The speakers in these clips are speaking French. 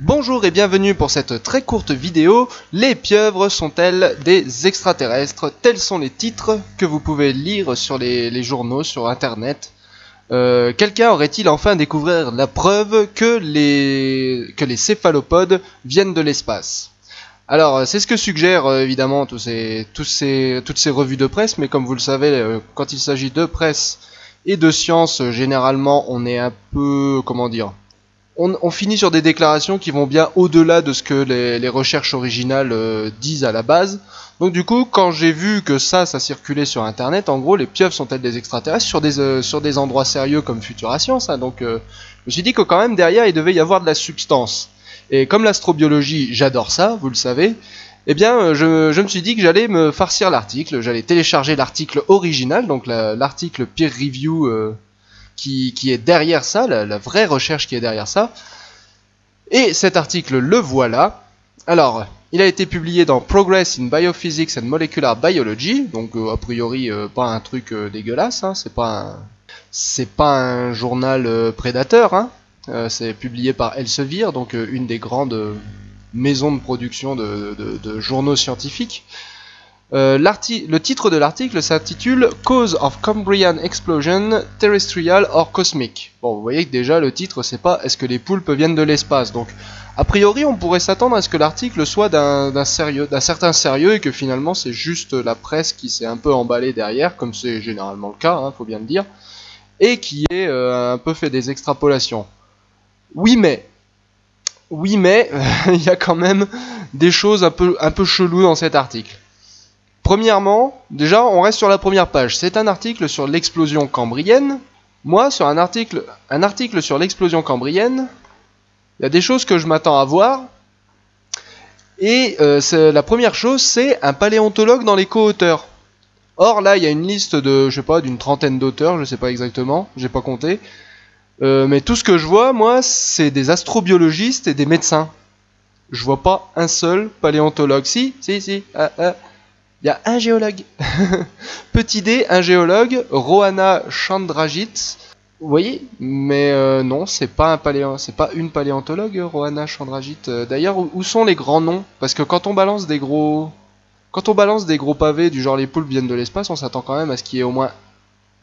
Bonjour et bienvenue pour cette très courte vidéo. Les pieuvres sont-elles des extraterrestres? Tels sont les titres que vous pouvez lire sur les journaux, sur internet. Quelqu'un aurait-il enfin découvert la preuve que les céphalopodes viennent de l'espace? Alors c'est ce que suggèrent évidemment toutes ces revues de presse, mais comme vous le savez, quand il s'agit de presse et de science, généralement on est un peu, comment dire, on finit sur des déclarations qui vont bien au-delà de ce que les recherches originales disent à la base. Donc du coup, quand j'ai vu que ça circulait sur internet, en gros les pieuvres sont-elles des extraterrestres sur des endroits sérieux comme Futura Science, hein, donc je me suis dit que quand même derrière il devait y avoir de la substance. Et comme l'astrobiologie, j'adore ça, vous le savez, eh bien je me suis dit que j'allais me farcir l'article, j'allais télécharger l'article original, donc l'article peer review qui est derrière ça, la vraie recherche qui est derrière ça. Et cet article, le voilà. Alors, il a été publié dans Progress in Biophysics and Molecular Biology, donc a priori pas un truc dégueulasse, hein, c'est pas un journal prédateur, hein. C'est publié par Elsevier, donc une des grandes maisons de production de journaux scientifiques. Le titre de l'article s'intitule Cause of Cambrian Explosion Terrestrial or Cosmic. Bon, vous voyez que déjà le titre c'est pas est-ce que les poulpes viennent de l'espace. Donc a priori on pourrait s'attendre à ce que l'article soit d'un certain sérieux et que finalement c'est juste la presse qui s'est un peu emballée derrière, comme c'est généralement le cas, hein, faut bien le dire, et qui est un peu fait des extrapolations. Oui mais il y a quand même des choses un peu cheloues dans cet article. Premièrement, déjà, on reste sur la première page. C'est un article sur l'explosion cambrienne. Moi, sur un article sur l'explosion cambrienne, il y a des choses que je m'attends à voir. Et la première chose, c'est un paléontologue dans les co-auteurs. Or, là, il y a une liste de, je sais pas, d'une trentaine d'auteurs, je sais pas exactement, j'ai pas compté. Mais tout ce que je vois, moi, c'est des astrobiologistes et des médecins. Je vois pas un seul paléontologue. Si. Il y a un géologue. Petit D, un géologue, Rohana Chandrajit. Vous voyez, mais non, c'est pas une paléontologue, Rohana Chandrajit. D'ailleurs, où sont les grands noms? Parce que quand on balance des gros pavés du genre les poulpes viennent de l'espace, on s'attend quand même à ce qu'il y ait au moins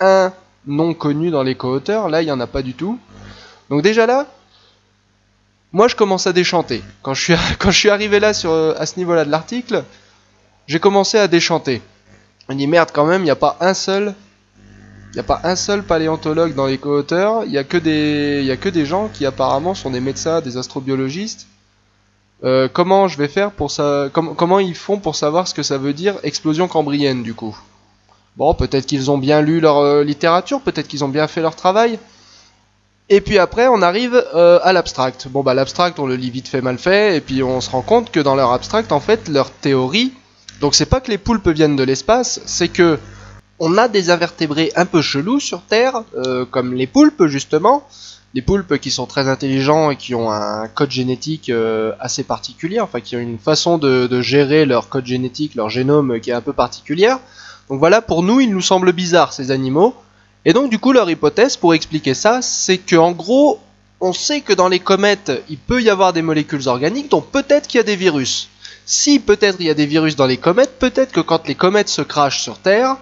un nom connu dans les co-auteurs. Là, il y en a pas du tout. Donc déjà là, moi je commence à déchanter. Quand je suis arrivé là à ce niveau-là de l'article, j'ai commencé à déchanter. On dit merde quand même, il n'y a pas un seul paléontologue dans les co-auteurs, il y a que des gens qui apparemment sont des médecins, des astrobiologistes. Comment je vais faire pour ça, comment ils font pour savoir ce que ça veut dire explosion cambrienne du coup? Bon, peut-être qu'ils ont bien lu leur littérature, peut-être qu'ils ont bien fait leur travail. Et puis après, on arrive à l'abstract. Bon bah l'abstract, on le lit vite fait mal fait, et puis on se rend compte que dans leur abstract, en fait, leur théorie. Donc c'est pas que les poulpes viennent de l'espace, c'est que on a des invertébrés un peu chelous sur Terre, comme les poulpes justement. Les poulpes qui sont très intelligents et qui ont un code génétique assez particulier, enfin qui ont une façon de gérer leur code génétique, leur génome qui est un peu particulière. Donc voilà, pour nous, ils nous semblent bizarres ces animaux. Et donc du coup, leur hypothèse pour expliquer ça, c'est que en gros, on sait que dans les comètes, il peut y avoir des molécules organiques, donc peut-être qu'il y a des virus. Si peut-être il y a des virus dans les comètes, peut-être que quand les comètes se crashent sur Terre,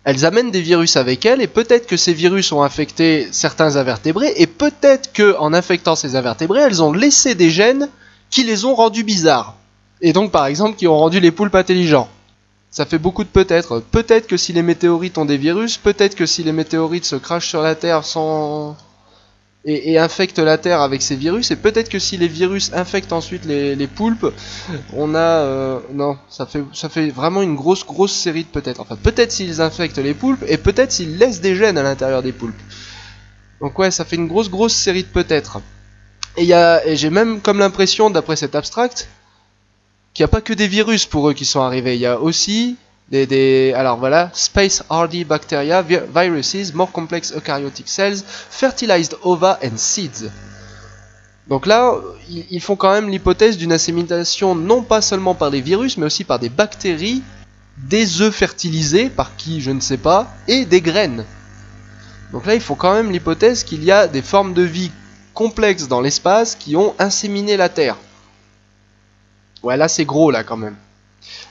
elles amènent des virus avec elles, et peut-être que ces virus ont infecté certains invertébrés, et peut-être que en infectant ces invertébrés, elles ont laissé des gènes qui les ont rendus bizarres. Et donc par exemple, qui ont rendu les poulpes intelligents. Ça fait beaucoup de peut-être. Peut-être que si les météorites ont des virus, peut-être que si les météorites se crashent sur la Terre et infectent la Terre avec ces virus, et peut-être que si les virus infectent ensuite les poulpes, on a... non, ça fait vraiment une grosse série de peut-être. Enfin, peut-être s'ils infectent les poulpes, et peut-être s'ils laissent des gènes à l'intérieur des poulpes. Donc ouais, ça fait une grosse série de peut-être. Et j'ai même comme l'impression, d'après cet abstract, qu'il n'y a pas que des virus pour eux qui sont arrivés. Il y a aussi alors voilà, space hardy bacteria, viruses, more complex eukaryotic cells, fertilized ova and seeds. Donc là, ils font quand même l'hypothèse d'une assimilation non pas seulement par des virus, mais aussi par des bactéries, des œufs fertilisés, par qui je ne sais pas, et des graines. Donc là, ils font quand même l'hypothèse qu'il y a des formes de vie complexes dans l'espace qui ont inséminé la Terre. Ouais, là c'est gros là quand même.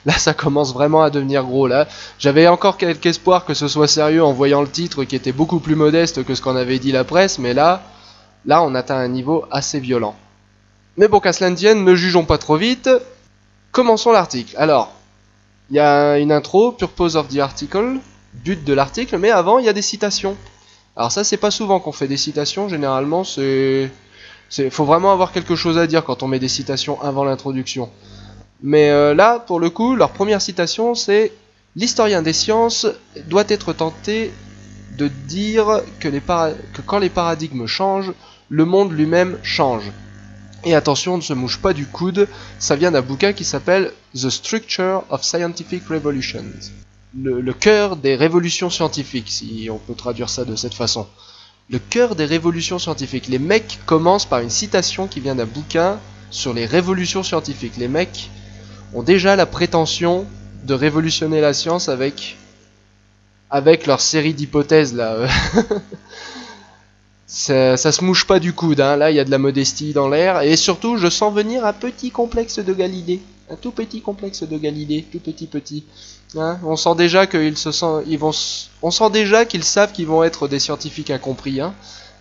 Là ça commence vraiment à devenir gros là. J'avais encore quelque espoir que ce soit sérieux en voyant le titre qui était beaucoup plus modeste que ce qu'en avait dit la presse, mais là on atteint un niveau assez violent. Mais bon, qu'à cela ne tienne, ne jugeons pas trop vite. Commençons l'article. Alors, il y a une intro, purpose of the article, but de l'article, mais avant il y a des citations. Alors ça c'est pas souvent qu'on fait des citations, généralement faut vraiment avoir quelque chose à dire quand on met des citations avant l'introduction. Mais là, pour le coup, leur première citation c'est « L'historien des sciences doit être tenté de dire que quand les paradigmes changent, le monde lui-même change. » Et attention, on ne se mouche pas du coude, ça vient d'un bouquin qui s'appelle « The Structure of Scientific Revolutions ». Le cœur des révolutions scientifiques, si on peut traduire ça de cette façon. Le cœur des révolutions scientifiques. Les mecs commencent par une citation qui vient d'un bouquin sur les révolutions scientifiques. Les mecs ont déjà la prétention de révolutionner la science avec leur série d'hypothèses là. Ça se mouche pas du coude, hein. Là il y a de la modestie dans l'air, et surtout je sens venir un petit complexe de Galilée. Un tout petit complexe de Galilée, tout petit. Hein, on sent déjà qu'ils on sent déjà qu'ils savent qu'ils vont être des scientifiques incompris, hein,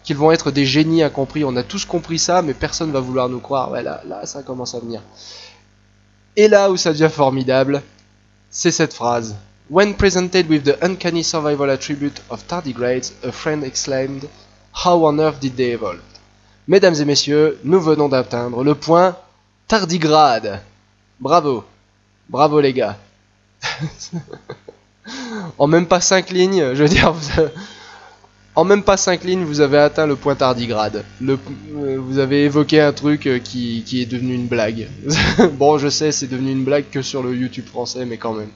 qu'ils vont être des génies incompris. On a tous compris ça, mais personne va vouloir nous croire. Ouais, là ça commence à venir. Et là où ça devient formidable, c'est cette phrase. When presented with the uncanny survival attribute of tardigrades, a friend exclaimed, How on earth did they evolve? Mesdames et messieurs, nous venons d'atteindre le point tardigrade. Bravo. Bravo les gars. En même pas 5 lignes, je veux dire, en même pas 5 lignes, vous avez atteint le point tardigrade. Vous avez évoqué un truc qui est devenu une blague. Bon, je sais, c'est devenu une blague que sur le YouTube français, mais quand même.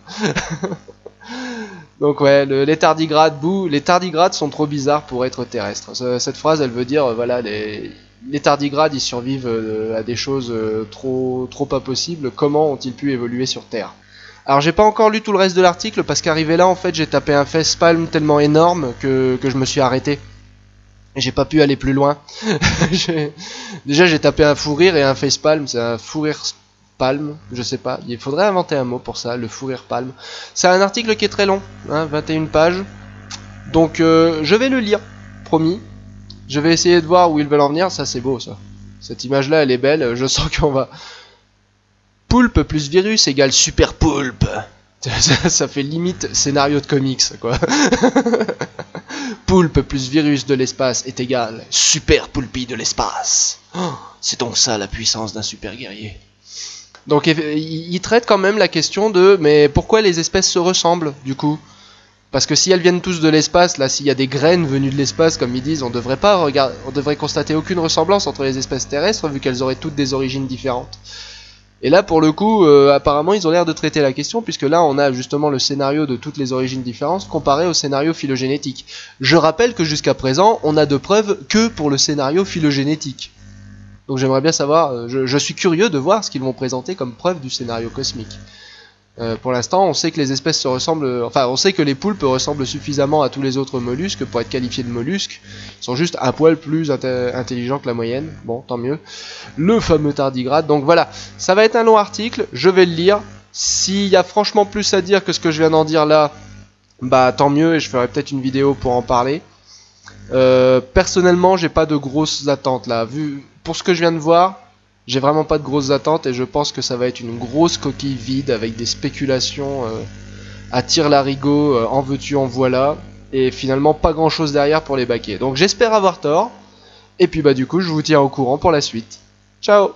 Donc ouais, les tardigrades, les tardigrades sont trop bizarres pour être terrestres. Cette phrase, elle veut dire, voilà, les tardigrades, ils survivent à des choses trop pas possibles. Comment ont-ils pu évoluer sur Terre? Alors j'ai pas encore lu tout le reste de l'article, parce qu'arrivé là, en fait, j'ai tapé un facepalm tellement énorme que je me suis arrêté. Et j'ai pas pu aller plus loin. Déjà, j'ai tapé un fou rire et un facepalm, c'est un fou rire palme, je sais pas, il faudrait inventer un mot pour ça, le fou rire palme. C'est un article qui est très long, hein, 21 pages, donc je vais le lire, promis. Je vais essayer de voir où ils veulent en venir, ça c'est beau ça. Cette image là elle est belle, je sens qu'on va... Poulpe plus virus égale super poulpe. Ça fait limite scénario de comics quoi. Poulpe plus virus de l'espace est égal super poulpi de l'espace. Oh, c'est donc ça la puissance d'un super guerrier. Donc il traite quand même la question de mais pourquoi les espèces se ressemblent du coup? Parce que si elles viennent tous de l'espace, là s'il y a des graines venues de l'espace comme ils disent, on devrait constater aucune ressemblance entre les espèces terrestres vu qu'elles auraient toutes des origines différentes. Et là pour le coup apparemment ils ont l'air de traiter la question puisque là on a justement le scénario de toutes les origines différentes comparé au scénario phylogénétique. Je rappelle que jusqu'à présent on a de preuves que pour le scénario phylogénétique. Donc j'aimerais bien savoir, je suis curieux de voir ce qu'ils vont présenter comme preuve du scénario cosmique. Pour l'instant, on sait que les espèces se ressemblent, enfin on sait que les poulpes ressemblent suffisamment à tous les autres mollusques pour être qualifiés de mollusques. Ils sont juste un poil plus intelligents que la moyenne, bon tant mieux. Le fameux tardigrade, donc voilà, ça va être un long article, je vais le lire. S'il y a franchement plus à dire que ce que je viens d'en dire là, bah tant mieux et je ferai peut-être une vidéo pour en parler. Personnellement, j'ai pas de grosses attentes là. Pour ce que je viens de voir, j'ai vraiment pas de grosses attentes et je pense que ça va être une grosse coquille vide avec des spéculations à tire-larigot, en veux-tu, en voilà, et finalement pas grand chose derrière pour les baquer. Donc j'espère avoir tort, et puis bah du coup je vous tiens au courant pour la suite. Ciao!